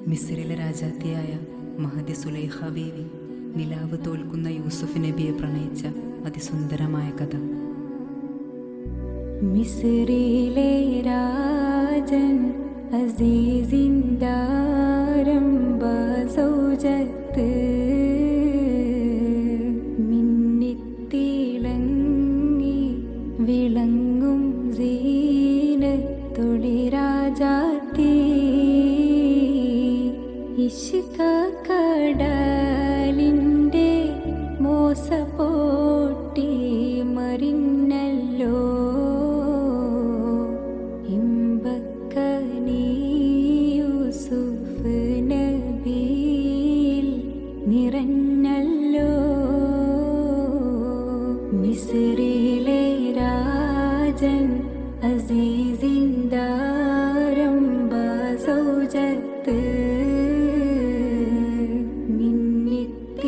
മിസ്രിലെ രാജാത്തിയായ മഹദി സുലൈഖ ബീവി നിലാവ് തോൽക്കുന്ന യൂസുഫ് നബിയെ പ്രണയിച്ച അതിസുന്ദരമായ കഥ. മിസ്രിലെ രാജൻ അസീസിൻദാരംബ സൗജത്ത് മിന്നിത്തിളങ്ങി വിളങ്ങും സീനത്തൊളി രാജാത്തി ഇഷ്ക കടലിൻ്റെ മോസപ്പോട്ടി മറിഞ്ഞല്ലോ ഇമ്പക്കനീ യൂസുഫ് നബിയിൽ നിറഞ്ഞല്ലോ. മിസ്രിലെ രാജൻ അസീസിൻദാരംബ സൗജത്ത്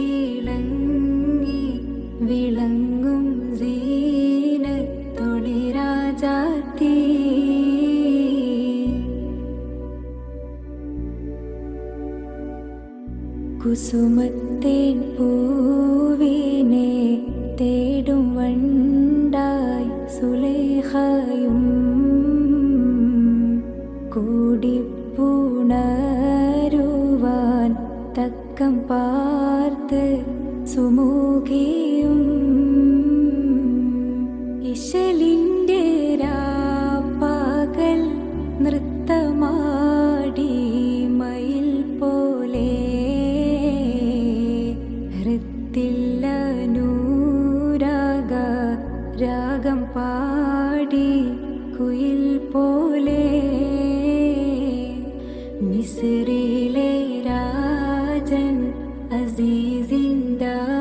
മിന്നിത്തിളങ്ങി വിളങ്ങും സീനത്തൊളി രാജാത്തി കുസുമത്തേൻ പൂവിനെ തേടും വണ്ടായി സുലൈഖയും കൂടിപ്പുണരുവാൻ തക്കം പാർത്ത് സുമുഖിയും ഇശലിൻ്റെ രാപ്പകൽ നൃത്തമാടി മയിൽ പോലെ ഹൃത്തില്ലനൂരാഗ രാഗം പാടി കുയിൽ പോലെ. മിസ്രിലെ രാജൻ അസീസിൻദാരംബ